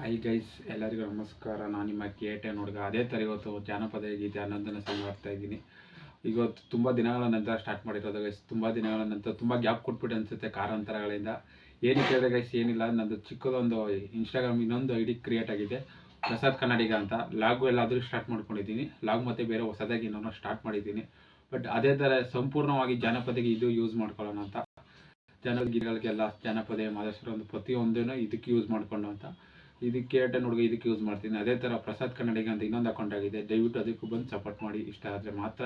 Hi guys, ಎಲ್ಲರಿಗೂ ನಮಸ್ಕಾರ. ನಾನು ನಿಮ್ಮ KTN ಹುಡುಗ. ಅದೇ ಥರ ಇವತ್ತು ಜಾನಪದ ಗೀತೆ 11ನೇ ಸಾಂಗ್ ಆಡ್ತಾ ಇದ್ದೀನಿ. ಇವತ್ತು ತುಂಬ ದಿನಗಳ ನಂತರ ಸ್ಟಾರ್ಟ್ ಮಾಡಿರೋದು ಗೈಸ್. ತುಂಬ ದಿನಗಳ ನಂತರ ತುಂಬ ಗ್ಯಾಪ್ ಕೊಟ್ಬಿಟ್ಟು ಅನಿಸುತ್ತೆ ಕಾರಣಾಂತರಗಳಿಂದ. ಏನಕ್ಕೆ ಹೇಳಿದ್ರೆ ಗೈಸ್, ಏನಿಲ್ಲ, ನಂದು ಚಿಕ್ಕದೊಂದು ಇನ್ಸ್ಟಾಗ್ರಾಮ್ ಇನ್ನೊಂದು ID ಕ್ರಿಯೇಟ್ ಆಗಿದೆ, ಪ್ರಸಾದ್ ಕನ್ನಡಿಗ ಅಂತ. ಲಾಗು ಎಲ್ಲಾದರೂ ಸ್ಟಾರ್ಟ್ ಮಾಡ್ಕೊಂಡಿದ್ದೀನಿ. ಲಾಗ್ ಮತ್ತು ಬೇರೆ ಹೊಸದಾಗಿ ಇನ್ನೂ ಸ್ಟಾರ್ಟ್ ಮಾಡಿದ್ದೀನಿ. ಬಟ್ ಅದೇ ಥರ ಸಂಪೂರ್ಣವಾಗಿ ಜಾನಪದಗೆ ಇದು ಯೂಸ್ ಮಾಡ್ಕೊಳ್ಳೋಣ ಅಂತ. ಜನಪದ ಗೀತೆಗಳಿಗೆಲ್ಲ ಜಾನಪದ ಮಾದೇಶ್ವರ ಒಂದು ಪ್ರತಿಯೊಂದೂ ಇದಕ್ಕೆ ಯೂಸ್ ಮಾಡ್ಕೊಂಡು ಅಂತ. ಇದಕ್ಕೆ KTN ಹುಡುಗ ಇದಕ್ಕೆ ಯೂಸ್ ಮಾಡ್ತೀನಿ. ಅದೇ ಥರ ಪ್ರಸಾದ್ ಕನ್ನಡಿಗ ಅಂತ ಇನ್ನೊಂದು ಅಕೌಂಟ್ ಆಗಿದೆ. ದಯವಿಟ್ಟು ಅದಕ್ಕೂ ಬಂದು ಸಪೋರ್ಟ್ ಮಾಡಿ. ಇಷ್ಟ ಆದರೆ ಮಾತ್ರ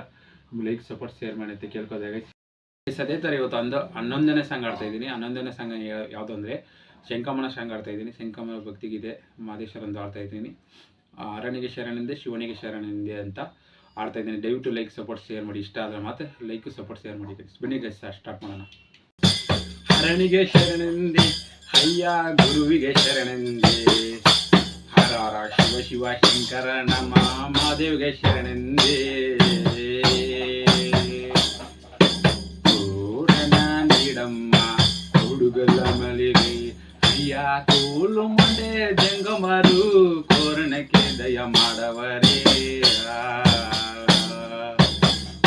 ಲೈಕ್, ಸಪೋರ್ಟ್, ಶೇರ್ ಮಾಡಿ ಅಂತ ಕೇಳ್ಕೋದಾಗ. ಅದೇ ಥರ ಇವತ್ತು 11ನೇ ಸಾಂಗ್ ಆಡ್ತಾ ಇದ್ದೀನಿ. 11ನೇ ಸಾಂಗ್ ಯಾವುದು ಅಂದರೆ ಶಂಕಮನ ಸಾಂಗ್ ಆಡ್ತಾ ಇದ್ದೀನಿ. ಶಂಕಮನ ಭಕ್ತಿಗಿದೆ ಮಾದೇಶ್ವರಂದು ಆಡ್ತಾ ಇದ್ದೀನಿ. ಅರಣಿಗೆ ಶರಣೆಂದೆ ಶಿವನಿಗೆ ಶರಣೆಂದೆ ಅಂತ ಆಡ್ತಾ ಇದ್ದೀನಿ. ದಯವಿಟ್ಟು ಲೈಕ್, ಸಪೋರ್ಟ್, ಶೇರ್ ಮಾಡಿ. ಇಷ್ಟ ಆದರೆ ಮಾತ್ರ ಲೈಕ್, ಸಪೋರ್ಟ್, ಶೇರ್ ಮಾಡಿ. ಬನ್ನಿ ಗೈಸ್, ಸ್ಟಾರ್ಟ್ ಮಾಡೋಣ. ಅರಣಿಗೆ ಶರಣೆಂದೆ, ಅಯ್ಯ ಗುರುವಿಗೆ ಶರಣೆಂದೆ, ಹರ ಹರ ಶಿವ ಶಿವ ಶಂಕರ ನಮ ಮಹಾದೇವಿಗೆ ಶರಣೆಂದೆ. ಕೋರನ ನೀಡಮ್ಮ ಹುಡುಗಲ್ಲ ಮಲಿಗೆ, ಅಯ್ಯ ತೋಲು ಮಂಡೆ ಜಂಗಮರು ಕೋರಣಕ್ಕೆ ದಯ ಮಾಡವರೇ.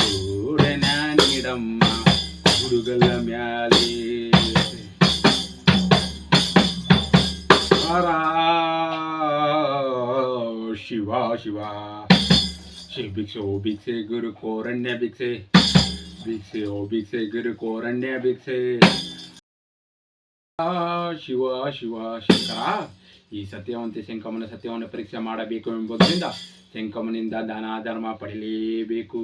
ಕೋರನ ನೀಡಮ್ಮ ಹುಡುಗಲ್ಲ ಮ್ಯಾಲೆ, ಶಿವ ಶಿವ ಭಿಕ್ಷೆ ಓ ಭಿಕ್ಷೆ ಗುರು ಕೋರಣ್ಯ ಭಿಕ್ಷೆ, ಭಿಕ್ಷೆ ಓ ಭಿಕ್ಷೆ ಗುರು ಕೋರಣ್ಯ ಭಿಕ್ಷೆ. ಶಿವ ಶಿವ ಶಂಕರ, ಈ ಸತ್ಯವಂತೆ ಶಂಕಮನ ಸತ್ಯವನ್ನು ಪರೀಕ್ಷೆ ಮಾಡಬೇಕು ಎಂಬುದರಿಂದ ಶಂಕಮನಿಂದ ದಾನ ಧರ್ಮ ಪಡೆಯಲೇಬೇಕು.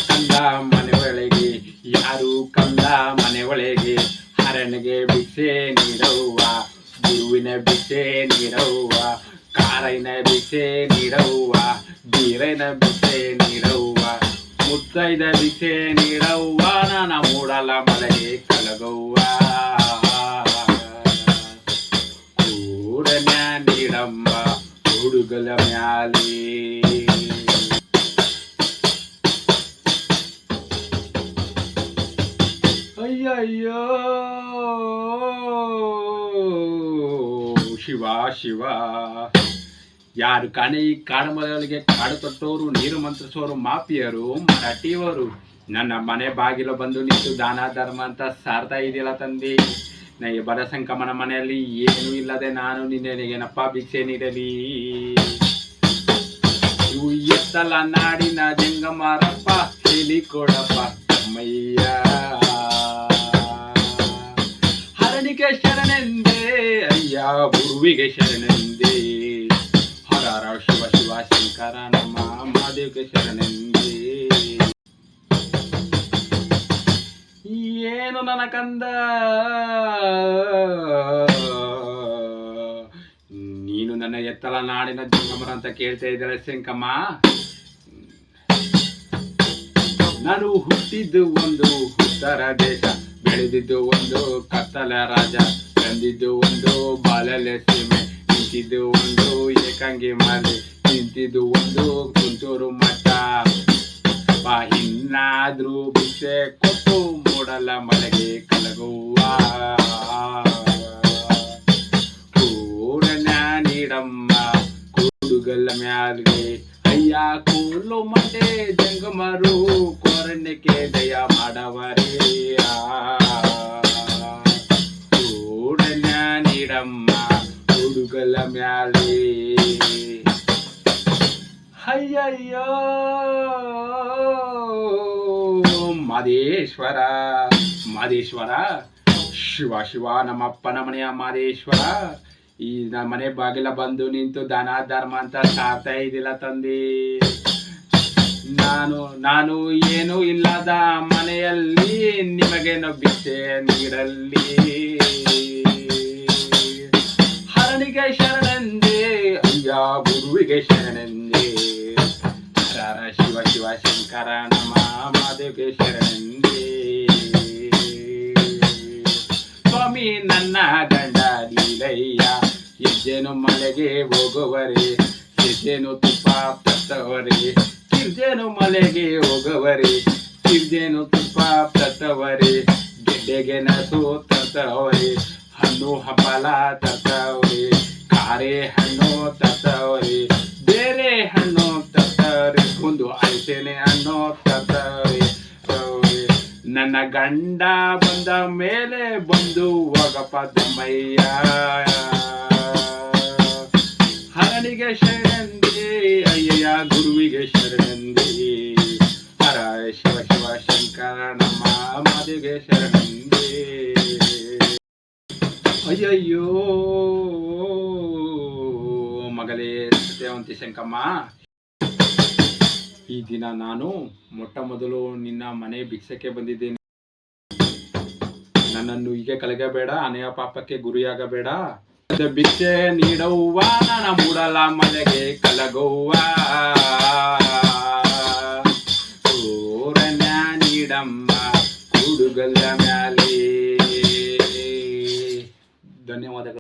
ಕಂದ ಮನೆ ಒಳಗೆ ಯಾರು, ಕಂದ ಮನೆ ಒಳಗೆ ಹರನಿಗೆ ಭಿಕ್ಷೆ ನೀಡವ್ವ, ಗುರುವಿನ ಭಿಕ್ಷೆ ನೀಡವ್ವ, ಕಾರೈನ ಭಿಕ್ಷೆ ನೀಡವ್ವ, ಬೀರೈನ ಭಿಕ್ಷೆ ನೀಡವ್ವ, ಮುತ್ತೈದ ಭಿಕ್ಷೆ ನೀಡವ್ವ, ನನ್ನ ಮೂಡಲ ಮಲೆಗೆ ಕಲಗವ್ವ. ಕೂಡನ ನೀಡಮ್ಮ ಹುಡುಗಲ ಮ್ಯಾಲೆ. ಅಯ್ಯಯ್ಯೋ ಶಿವ ಶಿವ, ಯಾರು ಕಾಣೆ ಈ ಕಾಡುಮಲೆಗಳಿಗೆ ಕಾಡು ತೊಟ್ಟೋರು, ನೀರು ಮಂತ್ರಿಸೋರು ಮಾಪಿಯರು ಮರಾಠಿಯವರು. ನನ್ನ ಮನೆ ಬಾಗಿಲು ಬಂದು ನಿಂತು ದಾನ ಧರ್ಮ ಅಂತ ಸಾರ್ತಾ ಇದೆಯಲ್ಲ ತಂದೆ. ನನಗೆ ಬರ ಸಂಕಮನ ಮನೆಯಲ್ಲಿ ಏನೂ ಇಲ್ಲದೆ ನಾನು ನಿನ್ನೆನಪ್ಪ ಭಿಕ್ಷೆ ನೀಡಲಿ. ಇವು ಎತ್ತಲ ನಾಡಿನ ಜಂಗಮರಪ್ಪ ಹೇಳಿ ಕೊಡಪ್ಪ ಅಮ್ಮಯ್ಯ. ಹರನಿಗೆ ಶರಣೆಂದೆ, ಅಯ್ಯ ಗುರುವಿಗೆ ಶರಣೆಂದೆ, ಹರ ಹರ ಶಿವ ಶಿವ ಶಂಕರ ನಮ್ಮ ಮಹಾದೇವಿಗೆ ಶರಣೆಂದೆ. ಏನು ನನ್ನ ಕಂದ, ನೀನು ನನ್ನ ಎತ್ತಲ ನಾಡಿನ ಜಂಗಮರ ಅಂತ ಕೇಳ್ತಾ ಇದ್ದಾರೆ ಶಂಕಮ್ಮ. ನಾನು ಹುಟ್ಟಿದ್ದು ಒಂದು ಉತ್ತರ ದೇಶ, ಬೆಳೆದಿದ್ದು ಒಂದು ಕತ್ತಲ ರಾಜ, ಬಂದಿದ್ದು ಒಂದು ಬಾಲಲೆ ಸೀಮೆ, ನಿಂತಿದ್ದು ಒಂದು ಏಕಾಂಗಿ ಮಲೆ, ನಿಂತಿದ್ದು ಒಂದು ಕುಂತೂರು ಮಠ. ಇನ್ನಾದ್ರೂ ಭಿಕ್ಷೆ ಕೊಟ್ಟು ಮೂಡಲ ಮಲೆಗೆ ಕಲಗುವ. ಕೂಡನ ನೀಡಮ್ಮ ಕೂಡುಗಲ್ಲ ಮ್ಯಾಲ್ಗೆ, ಅಯ್ಯ ಕೂಲು ಮಂಡೆ ಜಂಗಮರು ಕೋರಣ್ಯಕ್ಕೆ ದಯ ಮಾಡವರೇ. ಕೂಡನ ನೀಡಮ್ಮ ಹುಡುಗಲ ಮ್ಯಾಲೆ. ಅಯ್ಯಯ್ಯೋ ಮಾದೇಶ್ವರ ಮಾದೇಶ್ವರ, ಶಿವ ಶಿವ ನಮ್ಮಪ್ಪನ ಮನೆಯ ಮಾದೇಶ್ವರ. ಈ ನಮ್ಮ ಮನೆ ಬಾಗಿಲ ಬಂದು ನಿಂತು ದಾನ ಧರ್ಮ ಅಂತ ಸಾರ್ತಾ ಇದ್ದಿಲ್ಲ ತಂದೆ. ನಾನು ಏನೂ ಇಲ್ಲದ ಮನೆಯಲ್ಲಿ ನಿಮಗೇನು ಭಿಕ್ಷೆ ನೀಡಲ್ಲಿ. ಹರನಿಗೆ ಶರಣೆಂದೆ, ಅಯ್ಯ ಗುರುವಿಗೆ ಶರಣೆಂದೆ, ಹರ ಶಿವ ಶಿವ ಶಂಕರ ನಮ್ಮ ಮಹಾದೇವಿಗೆ ಶರಣೆಂದೆ. ಸ್ವಾಮಿ ನನ್ನ ಗಂಡ ಲೀಲಯ್ಯ, ಹೆಜ್ಜೆನು ಮಲೆಗೆ ಹೋಗುವರೆ, ಹೆಜ್ಜೆನು ತುಪ್ಪ ತತ್ತವರೆ, ಕಿರ್ಜೆನು ಮಲೆಗೆ ಹೋಗುವರೆ, ಕಿರ್ಜೆನು ತುಪ್ಪ ತತ್ತವರೆ, ಗೆಡ್ಡೆಗೆ ನಸು ತತ್ತವರೆ, ಹಣ್ಣು ಹಂಪಲ ತರ್ತವ್ರಿ, ಕಾರೆ ಹಣ್ಣು ತರ್ತವ್ರಿ, ಬೇರೆ ಹಣ್ಣು ತರ್ತವ್ರಿ, ಒಂದು ಐತೇನೆ ಹಣ್ಣು ತರ್ತವ್ರಿ. ನನ್ನ ಗಂಡ ಬಂದ ಮೇಲೆ ಬಂದು ಹೋಗಪ್ಪ ದಮ್ಮಯ್ಯ, ಹರನಿಗೆ ಶರಣಂದಿ ಅಯ್ಯಯ್ಯ ಗುರುವಿಗೆ ಶರಣಂದಿ, ಹರ ಶಿವ ಶಿವ ಶಂಕರ ನಮ್ಮ ಮದಿಗೆ ಶರಣಂದಿ. ಅಯ್ಯಯ್ಯೋ ಮಗಳೇ ಸತ್ಯವಂತಿ ಶಂಕಮ್ಮ, ಈ ದಿನ ನಾನು ಮೊಟ್ಟ ಮೊದಲು ನಿನ್ನ ಮನೆ ಭಿಕ್ಷಕ್ಕೆ ಬಂದಿದ್ದೇನೆ. ನನ್ನನ್ನು ಹೀಗೆ ಕಲಗಬೇಡ, ಅನೆಯ ಪಾಪಕ್ಕೆ ಗುರಿಯಾಗಬೇಡ. ಭಿಕ್ಷೆ ನೀಡವ್ವ ನನ್ನ ಮೂಡಲ ಮನೆಗೆ ಕಲಗವ್ವ, ಓರಣ್ಯ ನೀಡಮ್ಮ ಹುಡುಗಲ್ಲ ಮ್ಯಾಲೆ. ಧನ್ಯವಾದಗಳು.